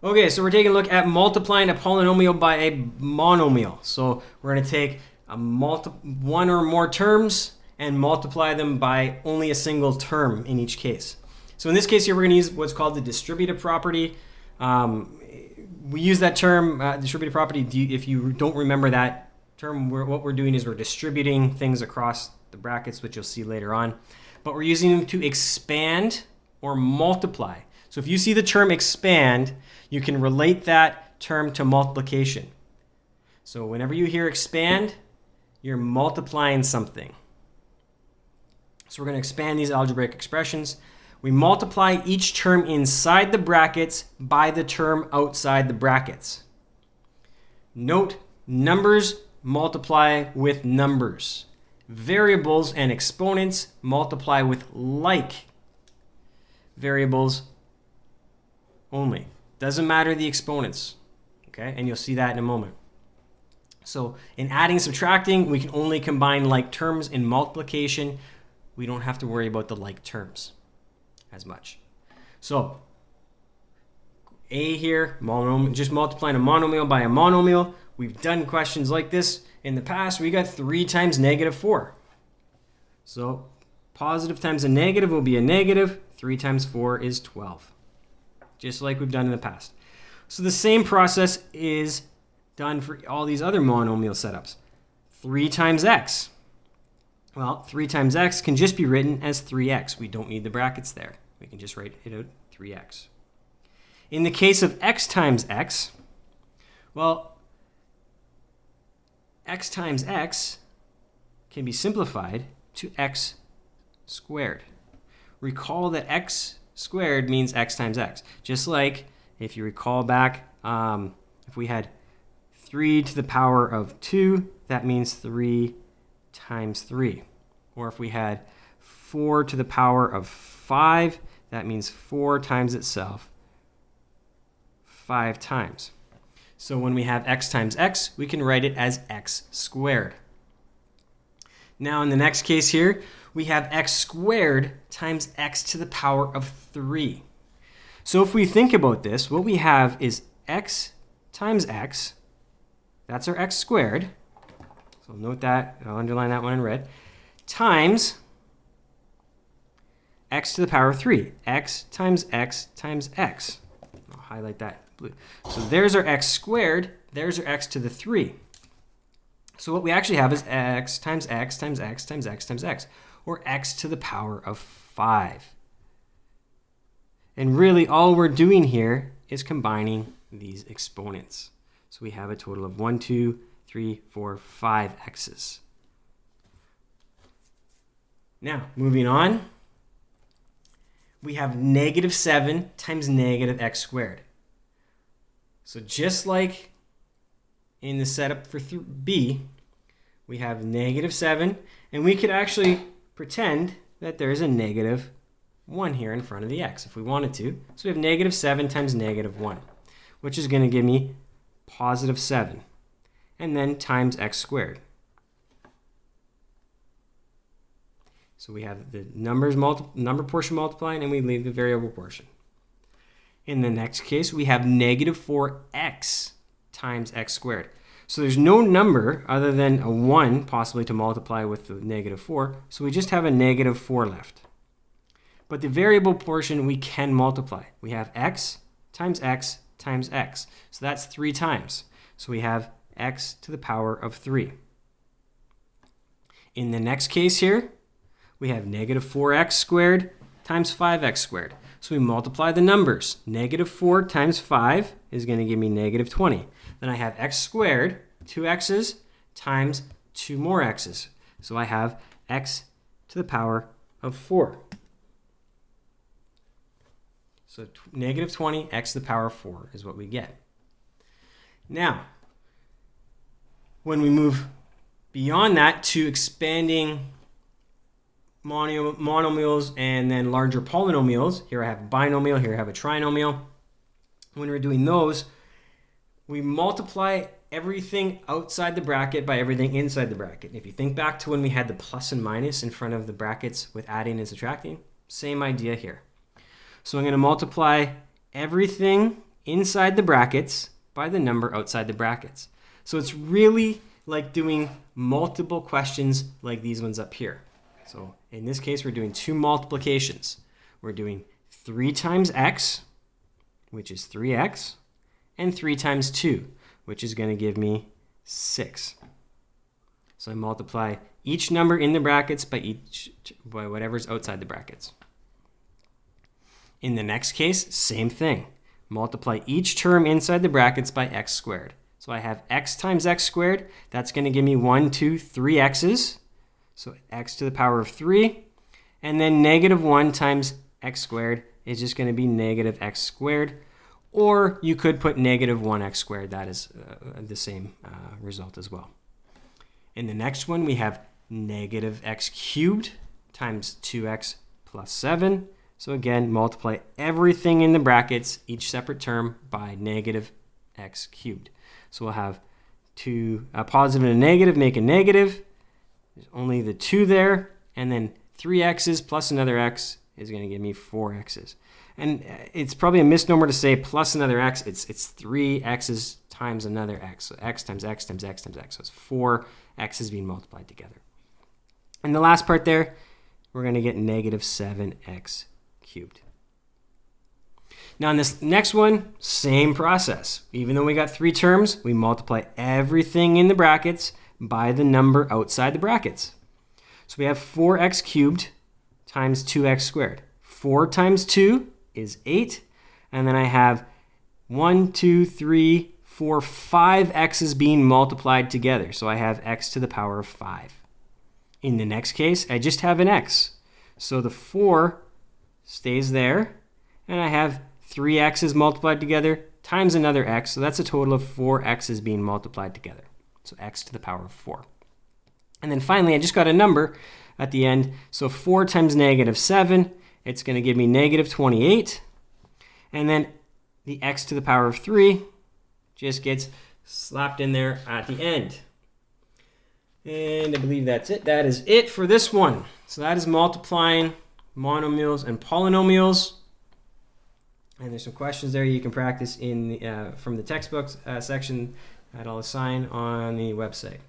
Okay, so we're taking a look at multiplying a polynomial by a monomial. So we're going to take one or more terms and multiply them by only a single term in each case. So in this case here, we're going to use what's called the distributive property. We use that term, distributive property. If you don't remember that term, what we're doing is we're distributing things across the brackets, which you'll see later on. But we're using them to expand or multiply. So if you see the term expand, you can relate that term to multiplication. So whenever you hear expand, you're multiplying something. So we're going to expand these algebraic expressions. We multiply each term inside the brackets by the term outside the brackets. Note, numbers multiply with numbers. Variables and exponents multiply with like variables only. Doesn't matter the exponents, okay? And you'll see that in a moment. So in adding, subtracting, we can only combine like terms. In multiplication, we don't have to worry about the like terms as much. So A here, just multiplying a monomial by a monomial. We've done questions like this in the past. We got 3 times -4. So positive times a negative will be a negative. 3 times 4 is 12. Just like we've done in the past. So the same process is done for all these other monomial setups. 3 times x. Well, 3 times x can just be written as 3x. We don't need the brackets there. We can just write it out 3x. In the case of x times x, well, x times x can be simplified to x squared. Recall that x squared means x times x. Just like if you recall back, if we had 3 to the power of 2, that means 3 times 3. Or if we had 4 to the power of 5, that means 4 times itself 5 times. So when we have x times x, we can write it as x squared. Now in the next case here, we have x squared times x to the power of 3. So if we think about this, what we have is x times x, that's our x squared, so note that, I'll underline that one in red, times x to the power of 3, x times x times x. I'll highlight that blue. So there's our x squared, there's our x to the 3. So what we actually have is x times x times x times x times x, or x to the power of 5. And really all we're doing here is combining these exponents. So we have a total of 1, 2, 3, 4, 5 x's. Now, moving on, we have -7 times -x squared. So just like in the setup for B, we have -7, and we could actually pretend that there's a -1 here in front of the x if we wanted to. So we have -7 times -1, which is going to give me +7, and then times x squared. So we have the number portion multiplying, and we leave the variable portion. In the next case, we have -4x times x squared. So there's no number other than a 1 possibly to multiply with the -4, so we just have a -4 left. But the variable portion we can multiply. We have x times x times x. So that's 3 times. So we have x to the power of 3. In the next case here, we have -4x squared times 5x squared. So we multiply the numbers. -4 times 5 is going to give me -20. Then I have x squared, 2 x's, times 2 more x's. So I have x to the power of 4. So -20 x to the power of 4 is what we get. Now, when we move beyond that to expanding monomials and then larger polynomials, here I have a binomial, here I have a trinomial. When we're doing those, we multiply everything outside the bracket by everything inside the bracket. If you think back to when we had the plus and minus in front of the brackets with adding and subtracting, same idea here. So I'm going to multiply everything inside the brackets by the number outside the brackets. So it's really like doing multiple questions like these ones up here. So in this case, we're doing 2 multiplications. We're doing 3 times x, which is 3x, and 3 times 2, which is going to give me 6. So I multiply each number in the brackets by whatever's outside the brackets. In the next case, same thing. Multiply each term inside the brackets by x squared. So I have x times x squared. That's going to give me 1, 2, 3 x's. So x to the power of 3. And then negative 1 times x squared is just going to be negative x squared. Or you could put negative 1x squared. That is the same result as well. In the next one, we have negative x cubed times 2x plus 7. So again, multiply everything in the brackets, each separate term, by negative x cubed. So we'll have a positive and a negative make a negative. There's only the 2 there. And then 3 x's plus another x is going to give me 4 x's. And it's probably a misnomer to say plus another x. It's 3 x's times another x. So x times x times x times x. So it's 4 x's being multiplied together. And the last part there, we're going to get negative 7x cubed. Now in this next one, same process. Even though we got 3 terms, we multiply everything in the brackets by the number outside the brackets. So we have 4x cubed times 2x squared. 4 times 2 is 8. And then I have 1, 2, 3, 4, 5 x's being multiplied together. So I have x to the power of 5. In the next case, I just have an x. So the 4 stays there. And I have 3 x's multiplied together times another x. So that's a total of 4 x's being multiplied together. So x to the power of 4. And then finally, I just got a number at the end. So 4 times negative 7, it's going to give me negative 28. And then the x to the power of 3 just gets slapped in there at the end. And I believe that's it. That is it for this one. So that is multiplying monomials and polynomials. And there's some questions there you can practice in from the textbooks section that I'll assign on the website.